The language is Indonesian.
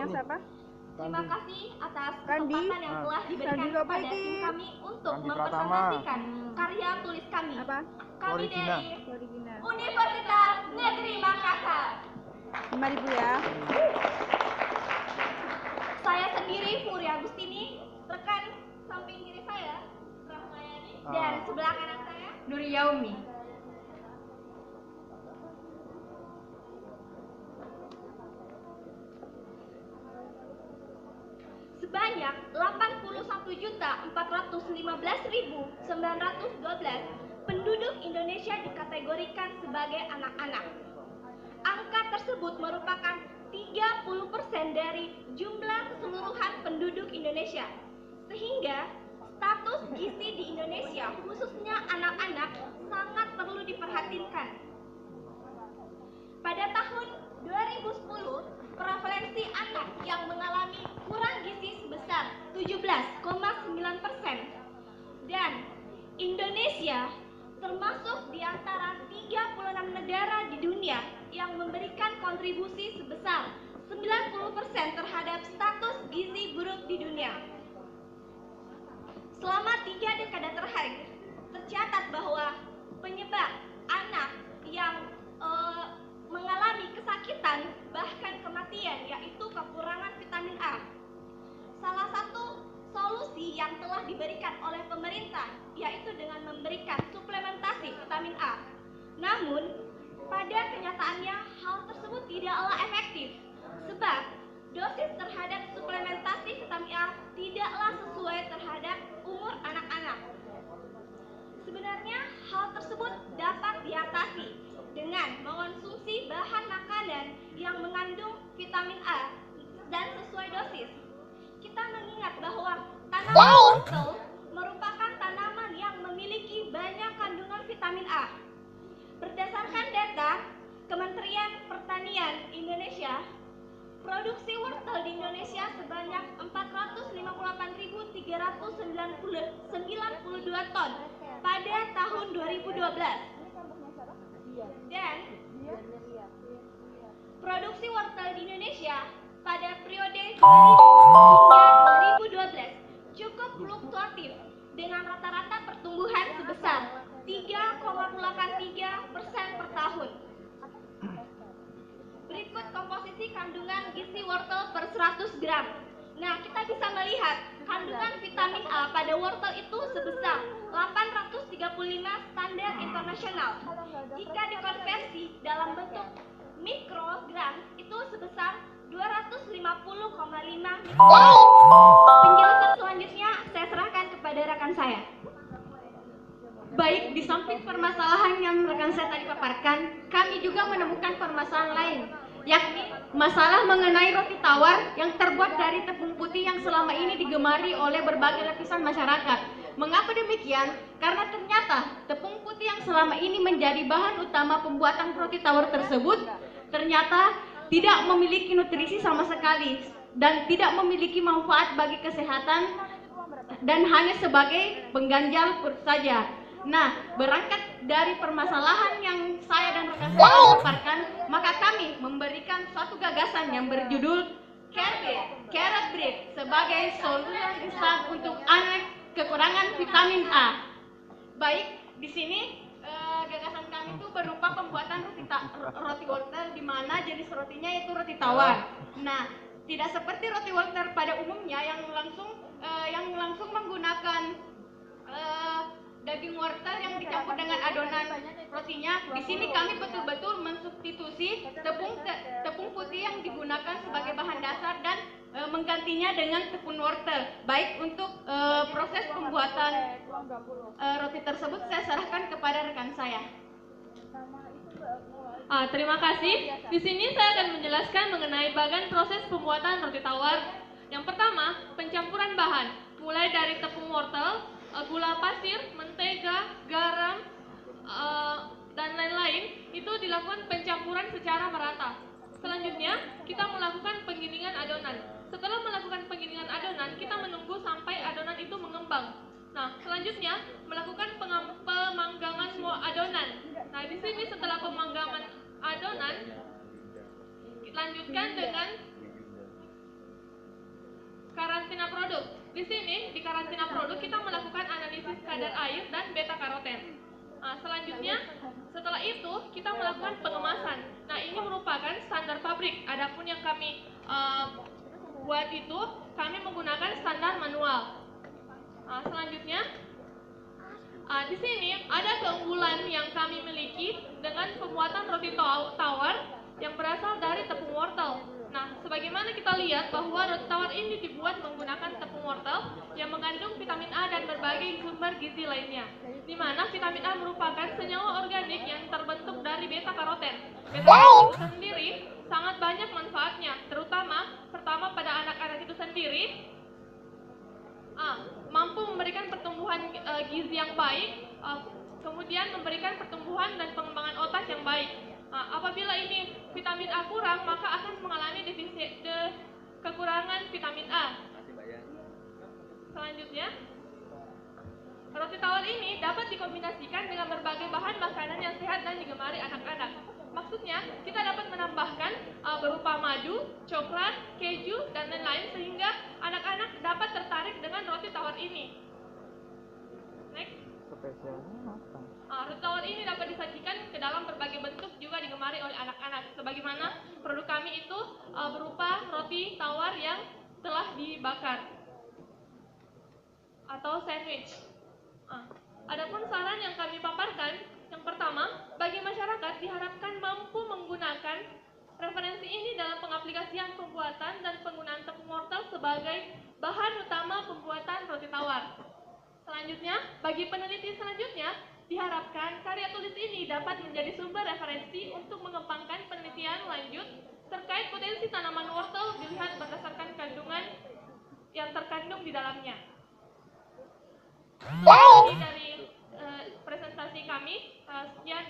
namanya siapa? Terima kasih atas Randi. kesempatan yang telah diberikan Randi kepada tim kami untuk mempresentasikan karya tulis kami. Apa? Kami Florigina. dari Florigina. Universitas Negeri Makassar. 5.000 ya. Saya sendiri Puri Agustini, rekan samping kiri saya Rahmayani, dan sebelah kanan saya Nuri Yaumi. Sebanyak 81.415.912 penduduk Indonesia dikategorikan sebagai anak-anak. Angka tersebut merupakan 30% dari jumlah keseluruhan penduduk Indonesia. Sehingga status gizi di Indonesia, khususnya anak-anak, sangat perlu diperhatikan. Pada tahun 2010, prevalensi anak yang mengalami kurang gizi sebesar 17,9%, dan Indonesia termasuk di antara 36 negara di dunia yang memberikan kontribusi sebesar 90% terhadap status gizi buruk di dunia. Selama 3 dekade terakhir, tercatat bahwa penyebab anak yang mengalami kesakitan bahkan kematian yaitu kekurangan vitamin A. Salah satu solusi yang telah diberikan oleh pemerintah yaitu dengan memberikan suplementasi vitamin A. Namun, pada kenyataannya hal tersebut tidaklah efektif sebab dosis terhadap suplementasi vitamin A tidaklah sesuai terhadap umur anak-anak. Sebenarnya hal tersebut dapat diatasi dengan mengonsumsi bahan makanan yang mengandung vitamin A dan sesuai dosis. Kita mengingat bahwa tanaman wortel merupakan tanaman yang memiliki banyak kandungan vitamin A. Berdasarkan data Kementerian Pertanian Indonesia, produksi wortel di Indonesia sebanyak 458.392 ton pada tahun 2012. Dan produksi wortel di Indonesia pada periode 2012 cukup fluktuatif dengan rata-rata pertumbuhan sebesar 3,83% per tahun. Berikut komposisi kandungan gizi wortel per 100 gram. Nah, kita bisa melihat kandungan vitamin A pada wortel itu sebesar 835 standar internasional. Jika dikonversi dalam bentuk mikrogram itu sebesar 250,5 mikrogram. Penjelasan selanjutnya saya serahkan kepada rekan saya. Baik, di samping permasalahan yang rekan saya tadi paparkan, kami juga menemukan permasalahan lain, yakni masalah mengenai roti tawar yang terbuat dari tepung putih yang selama ini digemari oleh berbagai lapisan masyarakat. Mengapa demikian? Karena ternyata tepung putih yang selama ini menjadi bahan utama pembuatan roti tawar tersebut ternyata tidak memiliki nutrisi sama sekali dan tidak memiliki manfaat bagi kesehatan dan hanya sebagai pengganjal perut saja. Nah, berangkat dari permasalahan yang saya dan rekan saya paparkan, maka kami memberikan suatu gagasan yang berjudul Carrot Bread sebagai solusi instan untuk anak kekurangan vitamin A. Baik, di sini gagasan kami itu berupa pembuatan roti wortel di mana jenis rotinya yaitu roti tawar. Nah, tidak seperti roti wortel pada umumnya yang langsung menggunakan daging wortel yang dicampur dengan adonan rotinya. Di sini kami betul-betul mensubstitusi tepung putih yang digunakan sebagai bahan dasar dan menggantinya dengan tepung wortel. Baik, untuk proses pembuatan roti tersebut saya serahkan kepada rekan saya. Terima kasih. Di sini saya akan menjelaskan mengenai bagian proses pembuatan roti tawar. Yang pertama, pencampuran bahan, mulai dari tepung wortel, gula pasir, mentega, garam, dan lain-lain, itu dilakukan pencampuran secara merata. Selanjutnya, kita melakukan penggilingan adonan. Setelah melakukan penggilingan adonan, kita menunggu sampai adonan itu mengembang. Nah, selanjutnya melakukan pemanggangan adonan. Nah, di sini setelah pemanggangan adonan, lanjutkan dengan Karantina produk. Di sini, di karantina produk kita melakukan analisis kadar air dan beta karoten. Selanjutnya, setelah itu kita melakukan pengemasan. Nah, ini merupakan standar pabrik. Adapun yang kami buat itu, kami menggunakan standar manual. Selanjutnya, di sini ada keunggulan yang kami miliki dengan pembuatan roti tawar yang berasal dari tepung wortel. Nah, sebagaimana kita lihat bahwa roti tawar ini dibuat menggunakan tepung wortel yang mengandung vitamin A dan berbagai sumber gizi lainnya, di mana vitamin A merupakan senyawa organik yang terbentuk dari beta karoten. Beta karoten sendiri sangat banyak manfaatnya, terutama pertama pada anak-anak itu sendiri, mampu memberikan pertumbuhan gizi yang baik, kemudian memberikan pertumbuhan dan pengembangan otak yang baik. Apabila ini vitamin A kurang, maka akan mengalami defisit kekurangan vitamin A. Selanjutnya, roti tawar ini dapat dikombinasikan dengan berbagai bahan makanan yang sehat dan digemari anak-anak. Maksudnya, kita dapat menambahkan berupa madu, coklat, keju, dan lain-lain sehingga anak-anak dapat tertarik dengan roti tawar ini. Next. Roti tawar ini dapat disajikan ke dalam berbagai bentuk juga digemari oleh anak-anak. Sebagaimana produk kami itu berupa roti tawar yang telah dibakar atau sandwich. Adapun saran yang kami paparkan, yang pertama, bagi masyarakat diharapkan mampu menggunakan referensi ini dalam pengaplikasian pembuatan dan penggunaan tepung wortel sebagai bahan utama pembuatan roti tawar. Selanjutnya, bagi peneliti selanjutnya, diharapkan karya tulis ini dapat menjadi sumber referensi untuk mengembangkan penelitian lanjut terkait potensi tanaman wortel dilihat berdasarkan kandungan yang terkandung di dalamnya. Ini dari presentasi kami. Sekian